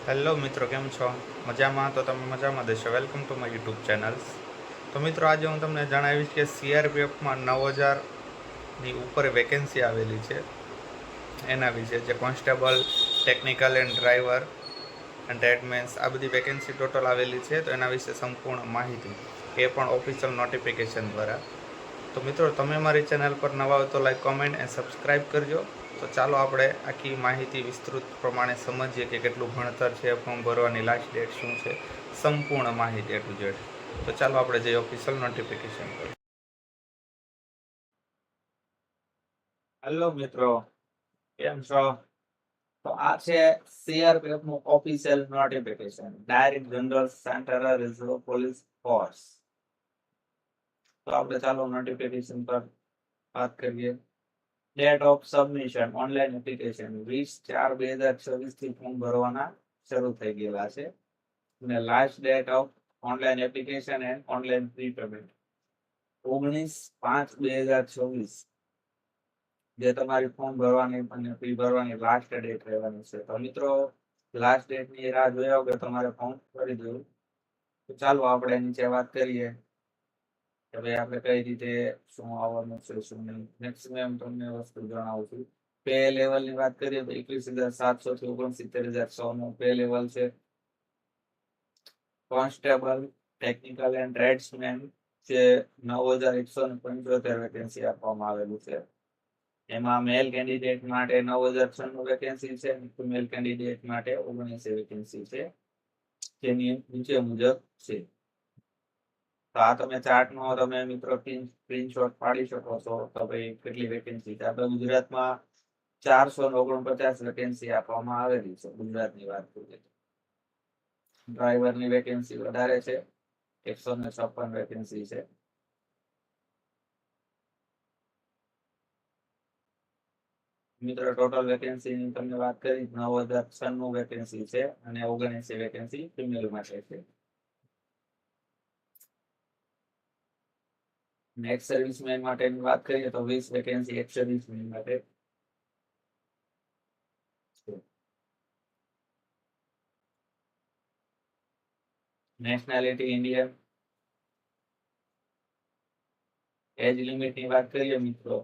Hello મિત્રો, કેમ છો? મજામાં? તો તમે મજામાં દેશો. Welcome to my YouTube channels. તો મિત્રો, આજે હું તમને જણાવીશ કે સીઆરપીએફમાં 9,000ની ઉપર વેકેન્સી આવેલી છે. એના વિશે જે constable, technical and driver and tradesmens આ બધી વેકેન્સી ટોટલ આવેલી છે. તો એના વિશે સંપૂર્ણ માહિતી, એ પણ ઓફિશિયલ નોટિફિકેશન દ્વારા. તો મિત્રો, તમે મારી ચેનલ પર નવા હોય તો લાઈક, કોમેન્ટ એન્ડ સબસ્ક્રાઈબ કરજો. તો ચાલો આપણે આખી માહિતી વિસ્તૃત પ્રમાણે સમજીએ કે કેટલું ભણતર છે, ફોર્મ ભરવાની લાસ્ટ ડેટ શું છે, સંપૂર્ણ માહિતી ટુ ઝેડ. તો ચાલો આપણે જઈએ ઓફિશિયલ નોટિફિકેશન પર. હેલો મિત્રો, કેમ છો? તો આ છે સીઆરપીએફ નું official notification, direct general central reserve police force. તો આપણે ચાલો નોટિફિકેશન પર વાત કરીએ. Date of submission online application 20/4/2026 થી ફોર્મ ભરવાના શરૂ થઈ ગયેલા છે અને last date of online application and online pre payment 19/5/2026 જે તમારી ફોર્મ ભરવાની અને ફી ભરવાની લાસ્ટ ડેટ રહેવાની છે. તો મિત્રો, લાસ્ટ ડેટ ની રાહ જોયા વગર તમારે ફોર્મ ભરી દેવું. તો ચાલો આપણે નીચે વાત કરીએ કે ભાઈ આપણે કઈ રીતે શું આવવાનું છે, શું નહીં. મેક્સિમમ તમને વસ્તુ જણાવું છું. પે લેવલ ની વાત કરીએ તો 21,700 થી 69,100 નું પે લેવલ છે. કોન્સ્ટેબલ, ટેકનિકલ એન્ડ ટ્રેડ્સમેન જે 9,175 વેકેન્સી આપવામાં આવેલું છે. એમાં મેલ કેન્ડિડેટ માટે 9,096 વેકેન્સી છે, ફિમેલ કેન્ડિડેટ માટે 79 વેકેન્સી છે, જેની નીચે મુજબ છે. તો આ તમે ચાર્ટ નો તમે મિત્રો સ્ક્રીનશોટ પાડી શકો છો. તો ભાઈ કેટલી વેકેન્સી છે. આપણે ગુજરાતમાં 449 વેકેન્સી આપવામાં આવેલી છે. ગુજરાતની વાત કરીએ તો ડ્રાઈવરની વેકેન્સી વધારે છે, 156 વેકેન્સી છે. મિત્રો, ટોટલ વેકેન્સી ની તમને વાત કરી 9,096 વેકેન્સી છે અને 79 વેકેન્સી ફિમેલ માટે છે. એક્સ સર્વિસમેન માટેની વાત કરીએ તો 20 વેકેન્સી એક્સ સર્વિસમેન માટે. Nationality Indian. એજ લિમિટ ની વાત કરીએ મિત્રો,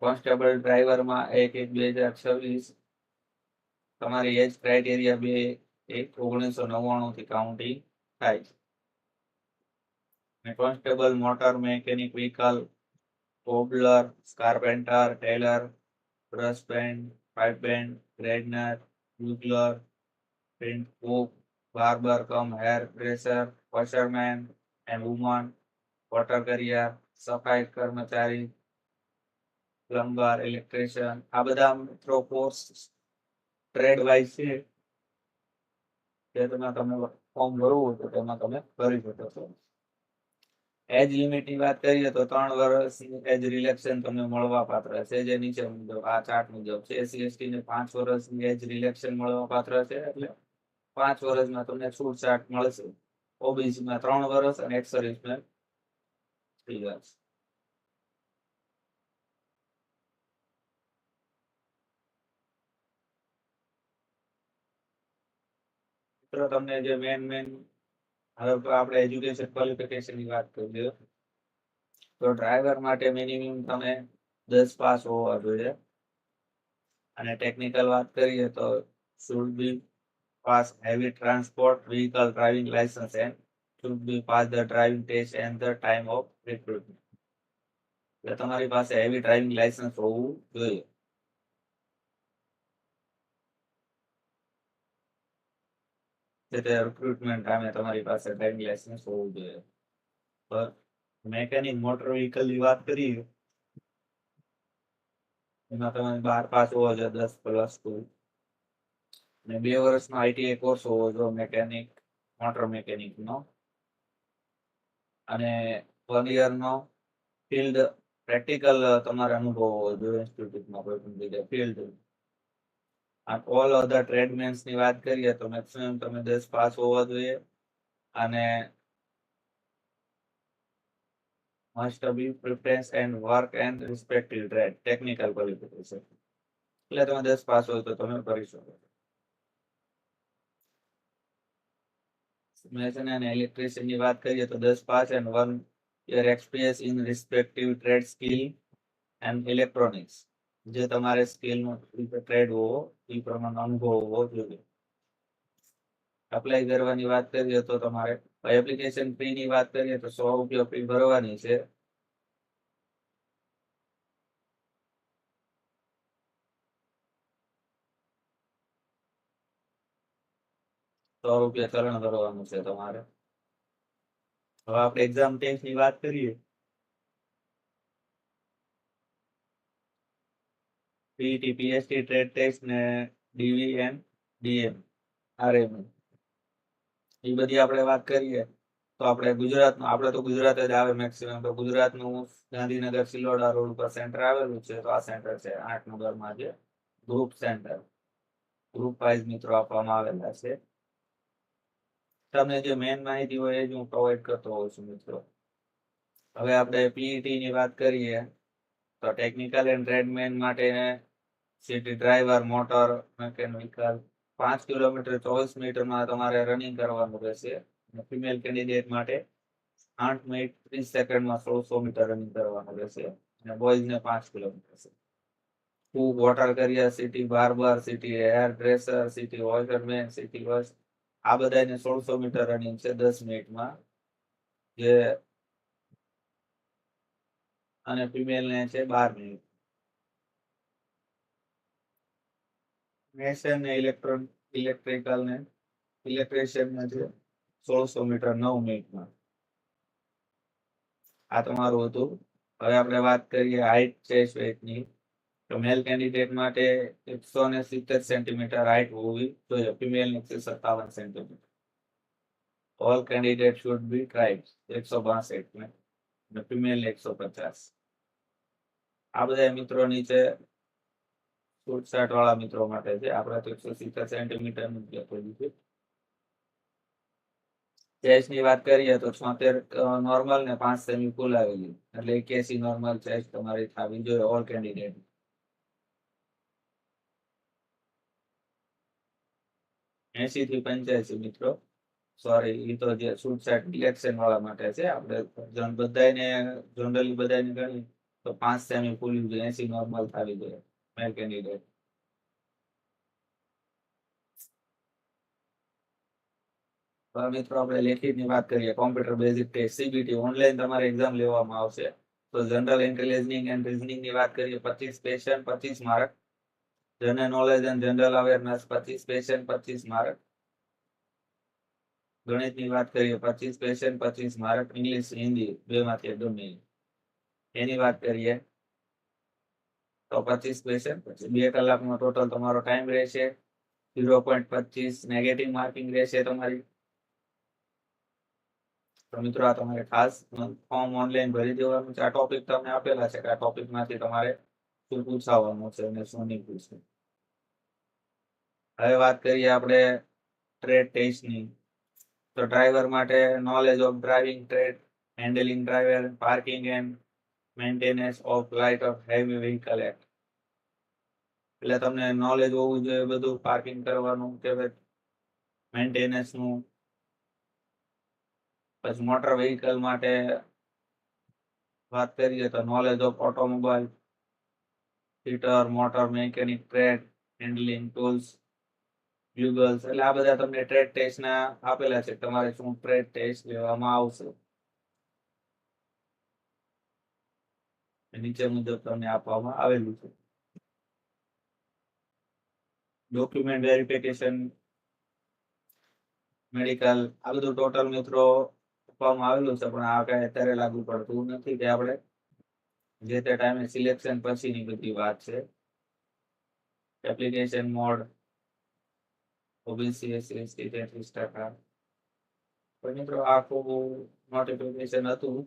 કોન્સ્ટેબલ ડ્રાઈવરમાં 1/1/2026 તમારી એજ ક્રાઇટેરિયા 2/1/1999 થી કાઉન્ટિંગ થાય છે. Constable motor mechanic vehicle, cobbler, carpenter, tailor, brass band, pipe band, gardener, bugler, print cook, barber cum hair dresser, washerman and woman, water carrier, સફાઈ કર્મચારી, પ્લમ્બર, ઇલેક્ટ્રિશિયન, આ બધા મિત્રો કોર્સ ટ્રેડ વાઇઝ છે. તેમાં તમે ફોર્મ ભરવું હોય તો તેમાં તમે ભરી શકો છો. એજ લિમિટ ની વાત કરીએ તો 3 વર્ષની એજ રિલેક્શન તમને મળવા પાત્ર છે, જે નીચે મુજબ આ ચાર્ટ મુજબ છે. SC/ST ને 5 વર્ષની એજ રિલેક્શન મળવા પાત્ર છે, એટલે 5 વર્ષમાં તમને છૂટછાટ મળશે. OBC માં 3 વર્ષ અને એક્સ સર્વિસમેન 3 વર્ષ. મિત્રો, તમને જે મેન હવે આપણે એજ્યુકેશન ક્વોલિફિકેશન ની વાત કરીએ તો ડ્રાઈવર માટે મિનિમમ તમે 10 પાસ હોવા જોઈએ. અને ટેકનિકલ વાત કરીએ તો should be pass heavy transport vehicle driving license and should be pass the driving test and the time of recruitment. એટલે તમારી પાસે હેવી ડ્રાઇવિંગ લાયસન્સ હોવું જોઈએ. તે રિક્રુટમેન્ટ ટાઈમે તમારી પાસે ડ્રાઇવિંગ લાયસન્સ હોવું જોઈએ. પર મેકેનિક મોટર વ્હીકલ ની વાત કરીએ એમાં તમે 12 પાસ હોવા જોઈએ, 10+2, અને 2 વર્ષનો ITI કોર્સ હોવો જોઈએ મેકેનિક, મોટર મેકેનિક નો, અને 1 યર નો ફિલ્ડ પ્રેક્ટિકલ તમારે અનુભવ હોવો જોઈએ ઇન્સ્ટિટ્યૂટમાં કોઈ પણ જગ્યાએ ફિલ્ડ. ઓલ અધર ટ્રેડમેન્સ ની વાત કરીએ તો મેક્સિમમ તમે 10 પાસ હોવા જોઈએ અને must be preference and work and respective trade technical qualification. એટલે તમે 10 પાસ હોય તો તમે કરી શકો. મેશન અને ઇલેક્ટ્રિશિયન ની વાત કરીએ તો 10 pass and 1 year experience in respective trade skill and electronics. જે તમારે સ્કિલનો ટ્રેડ હોવો એ પ્રમાણે અનુભવ હોવો જોઈએ. અપ્લાય કરવાની વાત કરીએ તો તમારે એપ્લિકેશન ફી ની વાત કરીએ તો 100 રૂપિયા ફી ભરવાની છે. ₹100 ચલણ ભરવાનું છે તમારે. હવે આપણે એક્ઝામ ટેસ્ટ ની વાત કરીએ. પીટી, પીએસટી, ટ્રેડ ટેસ્ટ ને ડીવીએમ, ડીએમ, આરએમ એ બધી આપણે વાત કરીએ તો આપણે તો ગુજરાત જ આવે મેક્સિમમ. તો ગુજરાતનું ગાંધીનગર સિલોડા રોડ પર સેન્ટર આવેલું છે. તો આ સેન્ટર છે 8 નંબરમાં, જે ગ્રુપ સેન્ટર. ગ્રુપ વાઇઝ મિત્રો આપવામાં આવેલા છે. તમને જે મેઇન માહિતી હોય એ જ હું પ્રોવાઈડ કરતો હોઉં છું મિત્રો. હવે આપણે પીઈટી ની વાત કરીએ તો ટેકનિકલ એન્ડ ટ્રેડમેન માટે city driver, motor mechanical 5 kilometre 24 મિનિટમાં તમારે રનિંગ કરવાનું રહેશે. ફિમેલ કેન્ડિડેટ માટે 8 મિનિટ 30 સેકન્ડમાં 1600 મીટર રનિંગ કરવાનું રહેશે. અને બોયઝને 5 કિલોમીટર છે. Cook, water career, city barber, city hair dresser, city washerman, city wash આ બધાને 1600 મીટર રનિંગ છે 10 મિનિટમાં. જે અને ફિમેલ ને છે 12 મિનિટ. મેશન ને ઇલેક્ટ્રિકલ ને ઇલેક્ટ્રિશિયન ને છે 1600 મીટર 9 મિનિટમાં. આ તમારું હતું. હવે આપણે વાત કરીએ હાઈટ, ચેસ્ટ વેઇટની. તો મેલ કેન્ડિડેટ માટે 170 સેન્ટીમીટર હાઈટ હોવી જોઈએ. Female 157 centimetre. All candidate should be tribes 162 અને ફિમેલ 150. આ બધા મિત્રો નીચે છૂટછાટ વાળા મિત્રો માટે છે. આપણે તો 170 સેન્ટીમીટર નું જ લખેલું છે. ચેસ્ટ ની વાત કરીએ તો 76 નોર્મલ ને 5 સેમી ફૂલ આવેલી, એટલે 81 નોર્મલ ચેસ્ટ તમારી થવી જોઈએ ઓલ કેન્ડિડેટ. 80 થી 85 મિત્રો. સોરી, એ તો જે છૂટછાટ ઇલેક્શન વાળા માટે છે. આપણે બધાને જનરલી બધાને ગણી તો 5 સેમી ફૂલ જોઈએ, 80 નોર્મલ થવી જોઈએ મેલ કેન્ડિડેટ. મિત્રો આપણે લેખિત ની વાત કરીએ. Computer basic test CBT online તમારે એક્ઝામ લેવામાં આવશે. તો જનરલ ઇન્ટેલિજન્સ એન્ડ રીઝનિંગ ની વાત કરીએ 25 question 25 mark. General knowledge and general awareness 25 question 25 mark. ગણિત ની વાત કરીએ 25 ક્વેશ્ચન 25 માર્ક. ઇંગ્લિશ, હિન્દી બેમાંથી ગમે એની વાત કરીએ તો 25 ક્વેશ્ચન 2 કલાકનો ટોટલ તમારો ટાઈમ રહેશે. 0.25 નેગેટિવ માર્કિંગ રહેશે તમારી. તો મિત્રો આ તમારે ખાસ ફોર્મ ઓનલાઈન ભરી દેવાનું છે. આ ટોપિક તમને આપેલા છે કે આ ટોપિક માંથી તમારે શું પૂછાવાનું છે અને શું નહીં પૂછવું. હવે વાત કરીએ આપણે ટ્રેડ ટેસ્ટની. તો ડ્રાઈવર માટે knowledge of driving trade, handling driver, parking and maintenance of light of heavy vehicle act. એટલે તમને નોલેજ હોવું જોઈએ બધું, પાર્કિંગ કરવાનું કે મેન્ટેનન્સ નું. પછી મોટર વ્હીકલ માટે વાત કરીએ તો knowledge of automobile, fitter, motor mechanic trade, handling tools, gauges. એટલે આ બધા તમને ટ્રેડ ટેસ્ટ ના આપેલા છે. તમારે શું ટ્રેડ ટેસ્ટ લેવામાં આવશે નીચે મુજબ તમને આપવામાં આવેલું છે. ડોક્યુમેન્ટ વેરિફિકેશન, મેડિકલ, આ બધું ટોટલ મિત્રો આપવામાં આવેલું છે. પણ આ કઈ અત્યારે લાગુ પડતું નથી, કે આપણે જે તે ટાઈમે સિલેક્શન પછીની બધી વાત છે. Application mode OBC SC ST 33%. તો મિત્રો આખું નોટિફિકેશન હતું.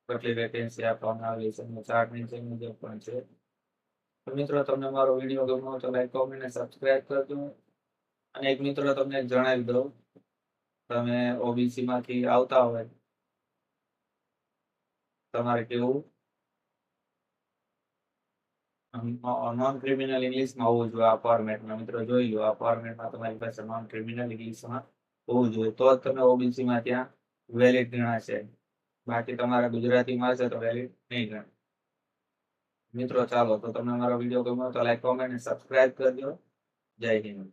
કેટલી વેકેન્સી આપવામાં આવી છે અને ચાર્ટ નીચે મુજબ પણ છે. તો મિત્રો તમને મારો વિડીયો ગમ્યો તો લાઈક, કોમેન્ટ અને સબસ્ક્રાઇબ કરજો. અને એક મિત્રો તમને જણાવી દઉં, તમે ઓબીસી માંથી આવતા હોય, તમારે કેવું નોન ક્રિમિનલ ઇંગ્લિશમાં હોવું જોઈએ આ ફોર્મેટમાં. મિત્રો જોઈ લો, આ ફોર્મેટમાં તમારી પાસે નોન ક્રિમિનલ ઇંગ્લિશમાં હોવું જોઈએ, તો જ તમે ઓબીસીમાં ત્યાં વેલિડ ગણાશે. બાકી તમારા ગુજરાતીમાં હશે તો વેલિડ નહીં ગણાય. મિત્રો ચાલો, તો તમને મારો વિડીયો ગમ્યો તો લાઈક, કોમેન્ટ અને સબસ્ક્રાઇબ કરજો. જય હિન્દ.